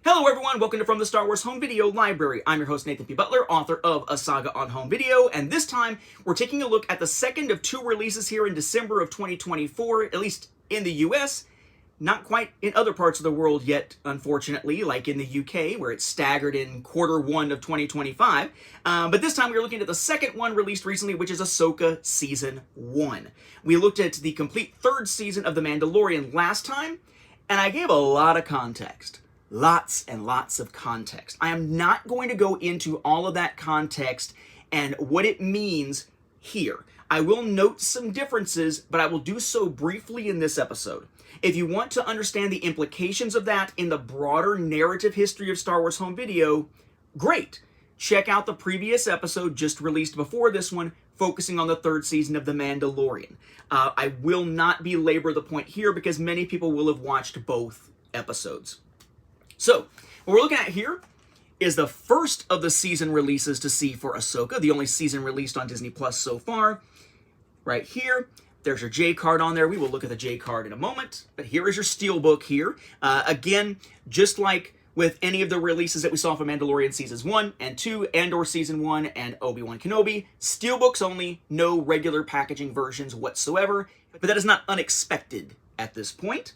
Hello everyone, welcome to From the Star Wars Home Video Library. I'm your host Nathan P. Butler, author of A Saga on Home Video, and this time we're taking a look at the second of two releases here in December of 2024, at least in the US. Not quite in other parts of the world yet, unfortunately, like in the UK, where it's staggered in Q1 of 2025. But this time we're looking at the second one released recently, which is Ahsoka Season 1. We looked at the complete third season of The Mandalorian last time, and I gave a lot of context. Lots and lots of context. I am not going to go into all of that context and what it means here. I will note some differences, but I will do so briefly in this episode. If you want to understand the implications of that in the broader narrative history of Star Wars Home Video, great. Check out the previous episode just released before this one, focusing on the third season of The Mandalorian. I will not belabor the point here because many people will have watched both episodes. So, what we're looking at here is the first of the season releases to see for Ahsoka, the only season released on Disney Plus so far. Right here, there's your J card on there. We will look at the J card in a moment, but here is your Steelbook here. Again, just like with any of the releases that we saw for Mandalorian Seasons 1 and 2, Andor Season 1, and Obi-Wan Kenobi, Steelbooks only, no regular packaging versions whatsoever, but that is not unexpected at this point.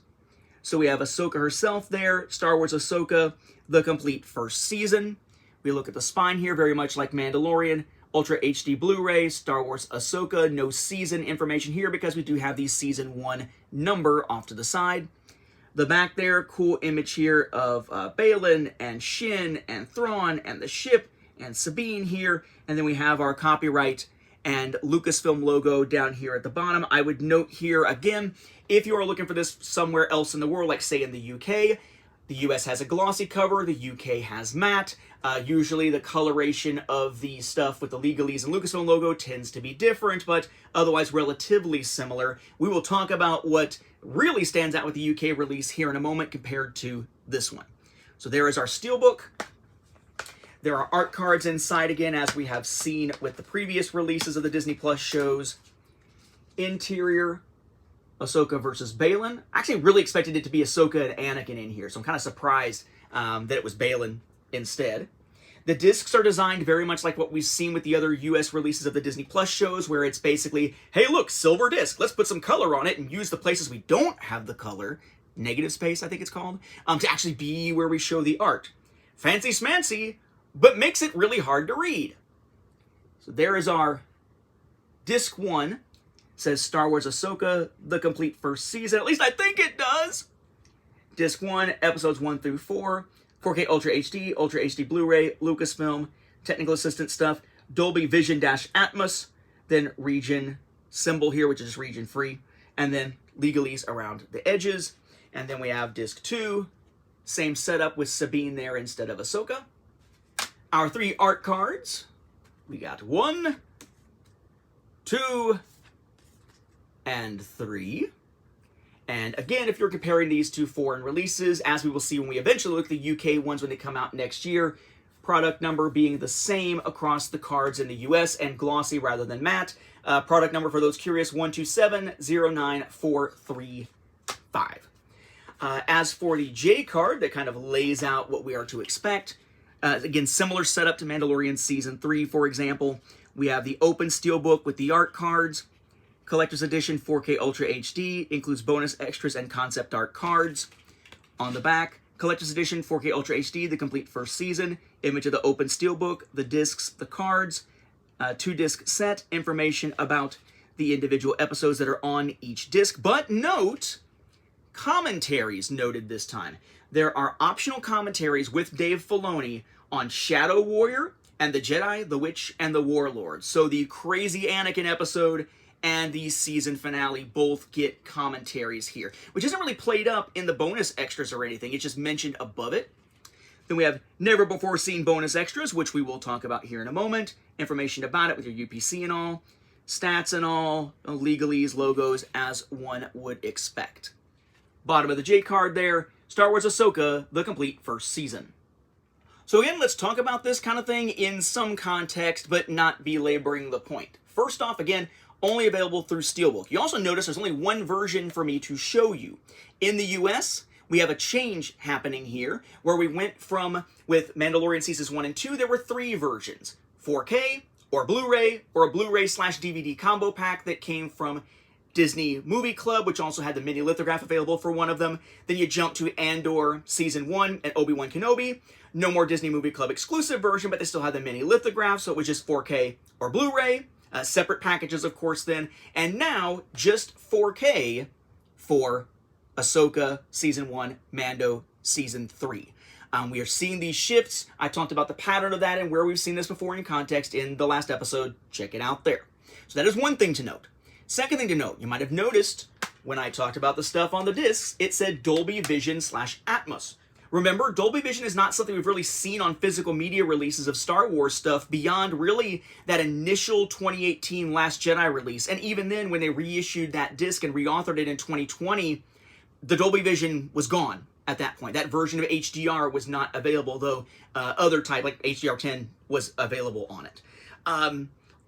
So we have Ahsoka herself there, Star Wars Ahsoka, the complete first season. We look at the spine here, very much like Mandalorian, Ultra HD Blu-ray, Star Wars Ahsoka, no season information here because we do have the Season 1 number off to the side. The back there, cool image here of Baylan and Shin and Thrawn and the ship and Sabine here. And then we have our copyright and Lucasfilm logo down here at the bottom. I would note here again, if you are looking for this somewhere else in the world, like say in the UK, the US has a glossy cover, the UK has matte. Usually the coloration of the stuff with the legalese and Lucasfilm logo tends to be different, but otherwise relatively similar. We will talk about what really stands out with the UK release here in a moment compared to this one. So there is our Steelbook. There are art cards inside again, as we have seen with the previous releases of the Disney Plus shows. Interior, Ahsoka versus Baylan. I actually really expected it to be Ahsoka and Anakin in here, so I'm kind of surprised that it was Baylan instead. The discs are designed very much like what we've seen with the other US releases of the Disney Plus shows, where it's basically, hey look, silver disc, let's put some color on it and use the places we don't have the color, negative space I think it's called, to actually be where we show the art. Fancy smancy, but makes it really hard to read. So there is our disc 1. Says Star Wars Ahsoka, the complete first season. At least I think it does. Disc 1, episodes 1 through 4. 4K Ultra HD Blu-ray, Lucasfilm, technical assistant stuff, Dolby Vision-Atmos, then region symbol here, which is just region free, and then legalese around the edges. And then we have disc 2, same setup with Sabine there instead of Ahsoka. Our 3 art cards. We got 1, 2, and 3. And again, if you're comparing these to foreign releases, as we will see when we eventually look at the UK ones when they come out next year, product number being the same across the cards in the US and glossy rather than matte. Product number for those curious, 12709435. As for the J card, that kind of lays out what we are to expect. Again, similar setup to Mandalorian Season 3, for example. We have the open steelbook with the art cards. Collector's Edition 4K Ultra HD includes bonus extras and concept art cards. On the back, Collector's Edition 4K Ultra HD, the complete first season, image of the open steelbook, the discs, the cards, 2-disc set, information about the individual episodes that are on each disc. But note, commentaries noted this time. There are optional commentaries with Dave Filoni on Shadow Warrior and the Jedi, the Witch, and the Warlord. So the crazy Anakin episode and the season finale both get commentaries here, which isn't really played up in the bonus extras or anything. It's just mentioned above it. Then we have never before seen bonus extras, which we will talk about here in a moment. Information about it with your UPC and all, stats and all, legalese, logos, as one would expect. Bottom of the J card there, Star Wars Ahsoka, the complete first season. So again, let's talk about this kind of thing in some context, but not belaboring the point. First off, again, only available through Steelbook. You also notice there's only one version for me to show you. In the US, we have a change happening here where we went from, with Mandalorian Seasons 1 and 2, there were 3 versions: 4K, or Blu-ray, or a Blu-ray/DVD combo pack that came from Disney Movie Club, which also had the mini lithograph available for one of them. Then you jump to Andor Season 1 and Obi-Wan Kenobi. No more Disney Movie Club exclusive version, but they still had the mini lithograph, so it was just 4K or Blu-ray. Separate packages, of course, then. And now, just 4K for Ahsoka Season 1, Mando Season 3. We are seeing these shifts. I talked about the pattern of that and where we've seen this before in context in the last episode. Check it out there. So that is one thing to note. Second thing to note, you might have noticed when I talked about the stuff on the discs, it said Dolby Vision /Atmos. Remember, Dolby Vision is not something we've really seen on physical media releases of Star Wars stuff beyond really that initial 2018 Last Jedi release. And even then, when they reissued that disc and reauthored it in 2020, the Dolby Vision was gone at that point. That version of HDR was not available, though other type, like HDR10, was available on it.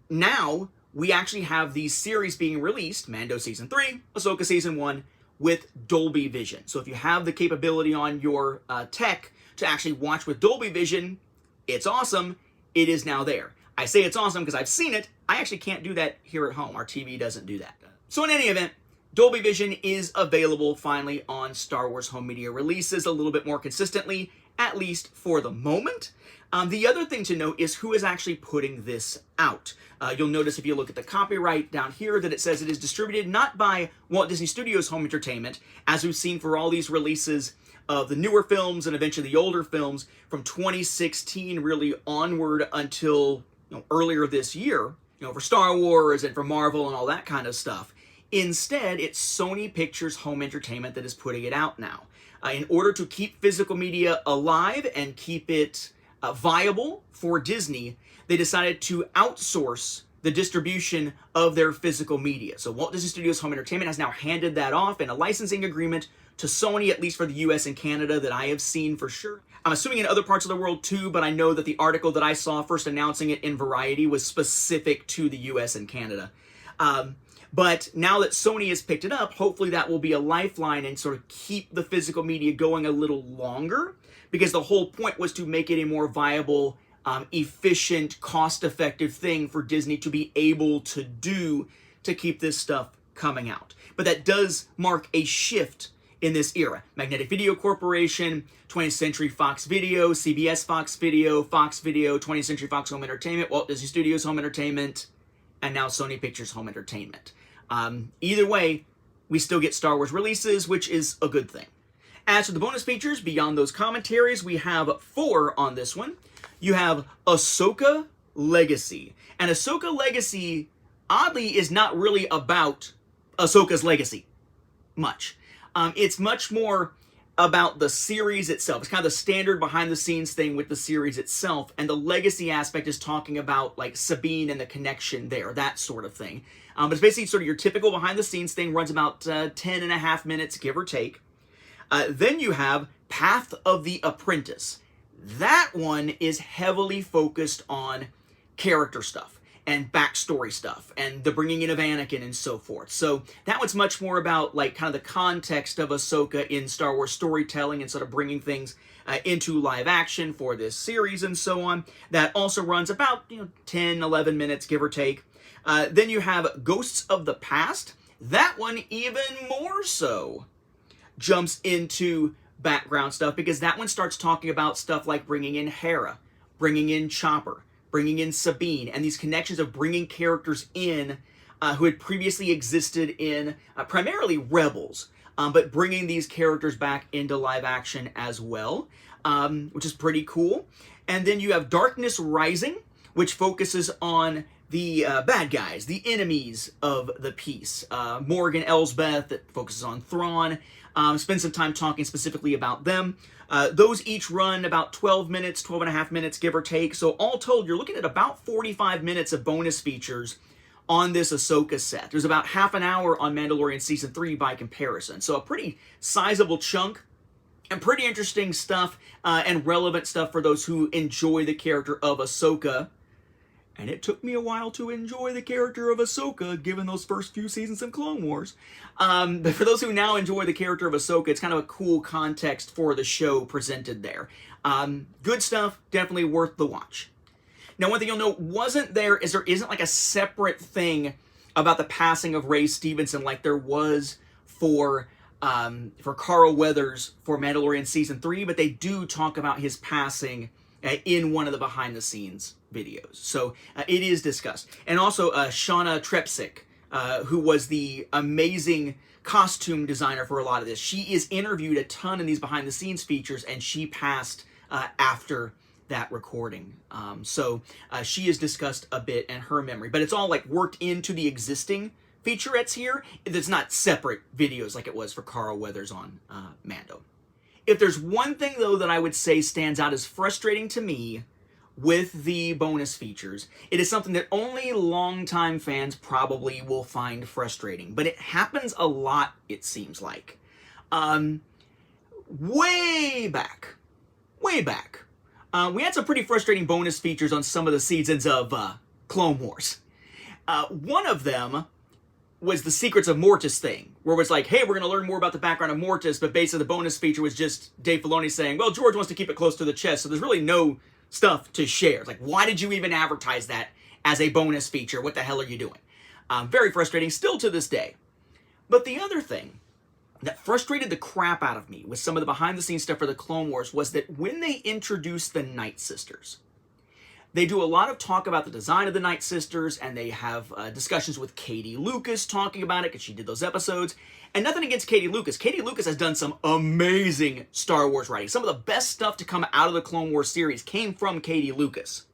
Now, we actually have these series being released, Mando Season 3, Ahsoka Season 1, with Dolby Vision. So if you have the capability on your tech to actually watch with Dolby Vision, it's awesome. It is now there. I say it's awesome because I've seen it. I actually can't do that here at home. Our TV doesn't do that. So in any event, Dolby Vision is available finally on Star Wars home media releases a little bit more consistently, at least for the moment. The other thing to note is who is actually putting this out. You'll notice if you look at the copyright down here that it says it is distributed not by Walt Disney Studios Home Entertainment, as we've seen for all these releases of the newer films and eventually the older films from 2016 really onward until earlier this year, for Star Wars and for Marvel and all that kind of stuff. Instead, it's Sony Pictures Home Entertainment that is putting it out now. In order to keep physical media alive and keep it viable for Disney, they decided to outsource the distribution of their physical media. So Walt Disney Studios Home Entertainment has now handed that off in a licensing agreement to Sony, at least for the US and Canada, that I have seen for sure. I'm assuming in other parts of the world too, but I know that the article that I saw first announcing it in Variety was specific to the US and Canada. But now that Sony has picked it up, hopefully that will be a lifeline and sort of keep the physical media going a little longer, because the whole point was to make it a more viable, efficient, cost-effective thing for Disney to be able to do to keep this stuff coming out. But that does mark a shift in this era. Magnetic Video Corporation, 20th Century Fox Video, CBS Fox Video, 20th Century Fox Home Entertainment, Walt Disney Studios Home Entertainment, and now Sony Pictures Home Entertainment. Either way, we still get Star Wars releases, which is a good thing. As for the bonus features, beyond those commentaries, we have 4 on this one. You have Ahsoka Legacy. And Ahsoka Legacy, oddly, is not really about Ahsoka's legacy much. It's much more about the series itself. It's kind of the standard behind-the-scenes thing with the series itself, and the legacy aspect is talking about, like, Sabine and the connection there, that sort of thing. But it's basically sort of your typical behind-the-scenes thing, runs about 10 and a half minutes, give or take. Then you have Path of the Apprentice. That one is heavily focused on character stuff and backstory stuff and the bringing in of Anakin and so forth. So that one's much more about like kind of the context of Ahsoka in Star Wars storytelling and sort of bringing things into live action for this series and so on. That also runs about 10, 11 minutes, give or take. Then you have Ghosts of the Past. That one even more so jumps into background stuff because that one starts talking about stuff like bringing in Hera, bringing in Chopper, bringing in Sabine, and these connections of bringing characters in who had previously existed in primarily Rebels, but bringing these characters back into live action as well, which is pretty cool. And then you have Darkness Rising, which focuses on the bad guys, the enemies of the piece. Morgan Elsbeth, that focuses on Thrawn. Spend some time talking specifically about them. Those each run about 12 minutes, 12 and a half minutes, give or take. So all told, you're looking at about 45 minutes of bonus features on this Ahsoka set. There's about half an hour on Mandalorian Season 3 by comparison. So a pretty sizable chunk and pretty interesting stuff and relevant stuff for those who enjoy the character of Ahsoka. And it took me a while to enjoy the character of Ahsoka, given those first few seasons of Clone Wars. But for those who now enjoy the character of Ahsoka, it's kind of a cool context for the show presented there. Good stuff, definitely worth the watch. Now, one thing you'll note there isn't like a separate thing about the passing of Ray Stevenson like there was for Carl Weathers for Mandalorian Season 3, but they do talk about his passing in one of the behind-the-scenes videos. So it is discussed. And also Shauna Trepsick, who was the amazing costume designer for a lot of this. She is interviewed a ton in these behind-the-scenes features, and she passed after that recording. So she is discussed a bit in her memory. But it's all like worked into the existing featurettes here. It's not separate videos like it was for Carl Weathers on Mando. If there's one thing, though, that I would say stands out as frustrating to me with the bonus features, it is something that only longtime fans probably will find frustrating. But it happens a lot, it seems like. Way back, we had some pretty frustrating bonus features on some of the seasons of Clone Wars. One of them was the Secrets of Mortis thing, where it was like, hey, we're going to learn more about the background of Mortis, but basically the bonus feature was just Dave Filoni saying, well, George wants to keep it close to the chest, so there's really no stuff to share. It's like, why did you even advertise that as a bonus feature? What the hell are you doing? Very frustrating, still to this day. But the other thing that frustrated the crap out of me with some of the behind-the-scenes stuff for the Clone Wars was that when they introduced the Night Sisters, they do a lot of talk about the design of the Night Sisters, and they have discussions with Katie Lucas talking about it, because she did those episodes. And nothing against Katie Lucas. Katie Lucas has done some amazing Star Wars writing. Some of the best stuff to come out of the Clone Wars series came from Katie Lucas.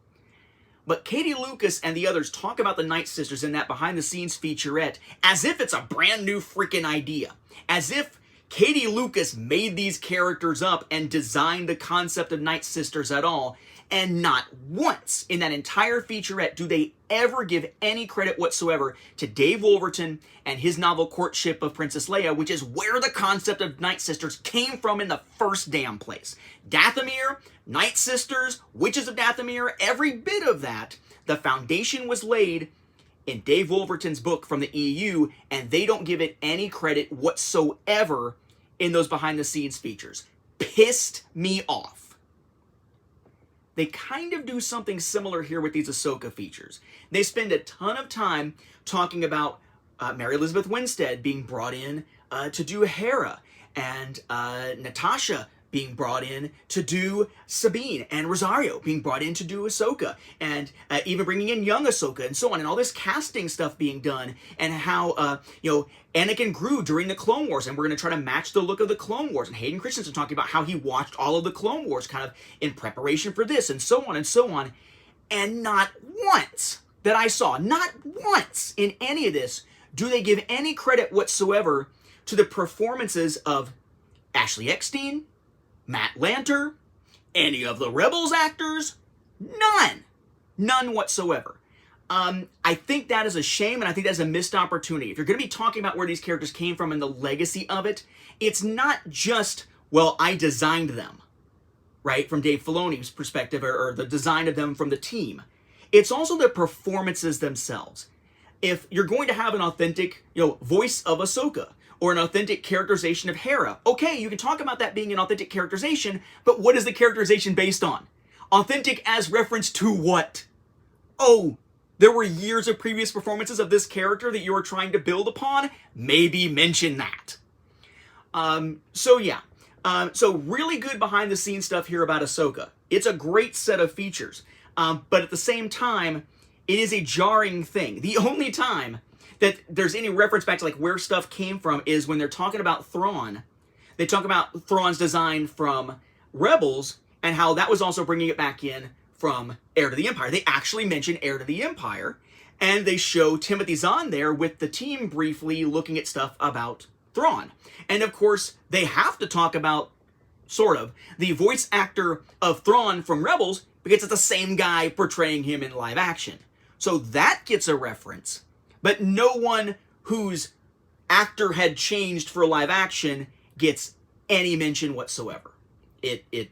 But Katie Lucas and the others talk about the Night Sisters in that behind-the-scenes featurette as if it's a brand new freaking idea. As if Katie Lucas made these characters up and designed the concept of Night Sisters at all. And not once in that entire featurette do they ever give any credit whatsoever to Dave Wolverton and his novel Courtship of Princess Leia, which is where the concept of Night Sisters came from in the first damn place. Dathomir, Night Sisters, Witches of Dathomir, every bit of that, the foundation was laid in Dave Wolverton's book from the EU, and they don't give it any credit whatsoever in those behind-the-scenes features. Pissed me off. They kind of do something similar here with these Ahsoka features. They spend a ton of time talking about Mary Elizabeth Winstead being brought in to do Hera, and Natasha being brought in to do Sabine, and Rosario being brought in to do Ahsoka, and even bringing in young Ahsoka, and so on, and all this casting stuff being done, and how, Anakin grew during the Clone Wars, and we're going to try to match the look of the Clone Wars, and Hayden Christensen talking about how he watched all of the Clone Wars kind of in preparation for this, and so on, and not once that I saw, not once in any of this, do they give any credit whatsoever to the performances of Ashley Eckstein, Matt Lanter, any of the Rebels actors, none. None whatsoever. I think that is a shame, and I think that's a missed opportunity. If you're going to be talking about where these characters came from and the legacy of it, it's not just, well, I designed them, right, from Dave Filoni's perspective, or the design of them from the team. It's also the performances themselves. If you're going to have an authentic, voice of Ahsoka, or an authentic characterization of Hera, okay, you can talk about that being an authentic characterization, but what is the characterization based on? Authentic as reference to what? Oh, there were years of previous performances of this character that you were trying to build upon? Maybe mention that. So really good behind-the-scenes stuff here about Ahsoka. It's a great set of features, but at the same time, it is a jarring thing. The only time that there's any reference back to like where stuff came from is when they're talking about Thrawn. They talk about Thrawn's design from Rebels and how that was also bringing it back in from Heir to the Empire. They actually mention Heir to the Empire, and they show Timothy Zahn there with the team briefly looking at stuff about Thrawn. And of course, they have to talk about, sort of, the voice actor of Thrawn from Rebels because it's the same guy portraying him in live action. So that gets a reference. But no one whose actor had changed for live action gets any mention whatsoever. It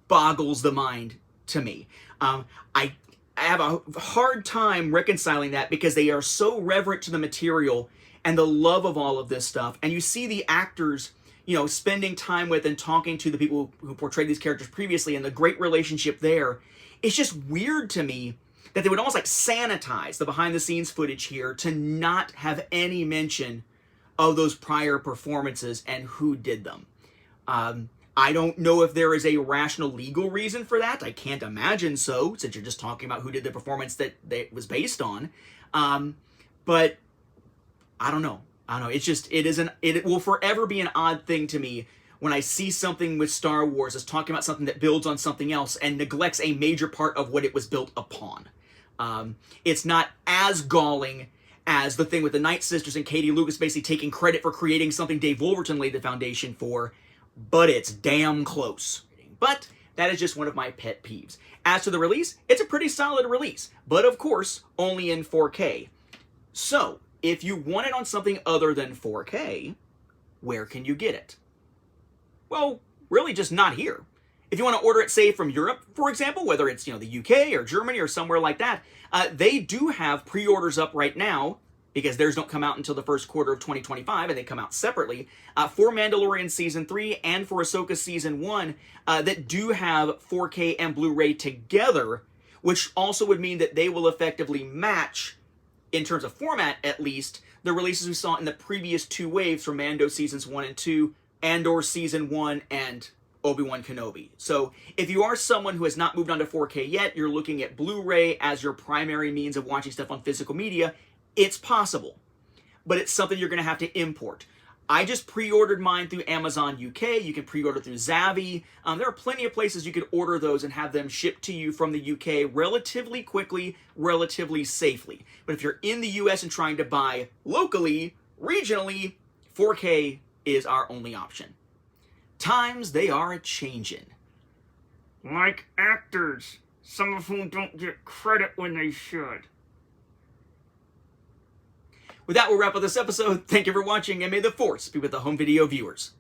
boggles the mind to me. I have a hard time reconciling that because they are so reverent to the material and the love of all of this stuff. And you see the actors, you know, spending time with and talking to the people who portrayed these characters previously and the great relationship there. It's just weird to me that they would almost like sanitize the behind the scenes footage here to not have any mention of those prior performances and who did them. I don't know if there is a rational legal reason for that. I can't imagine so, since you're just talking about who did the performance that it was based on. But I don't know. It's just, it will forever be an odd thing to me when I see something with Star Wars as talking about something that builds on something else and neglects a major part of what it was built upon. It's not as galling as the thing with the Night Sisters and Katie Lucas basically taking credit for creating something Dave Wolverton laid the foundation for, but it's damn close. But that is just one of my pet peeves. As to the release, it's a pretty solid release, but of course, only in 4K. So, if you want it on something other than 4K, where can you get it? Well, really just not here. If you want to order it, say, from Europe, for example, whether it's, the UK or Germany or somewhere like that, they do have pre-orders up right now, because theirs don't come out until the first quarter of 2025, and they come out separately, for Mandalorian Season 3 and for Ahsoka Season 1, that do have 4K and Blu-ray together, which also would mean that they will effectively match, in terms of format at least, the releases we saw in the previous two waves for Mando Seasons 1 and 2, Andor Season 1, and Obi-Wan Kenobi. So if you are someone who has not moved on to 4K yet, you're looking at Blu-ray as your primary means of watching stuff on physical media, it's possible. But it's something you're going to have to import. I just pre-ordered mine through Amazon UK. You can pre-order through Zavvi. There are plenty of places you could order those and have them shipped to you from the UK relatively quickly, relatively safely. But if you're in the US and trying to buy locally, regionally, 4K is our only option. Times, they are a-changin'. Like actors, some of whom don't get credit when they should. With that, we'll wrap up this episode. Thank you for watching, and may the Force be with the home video viewers.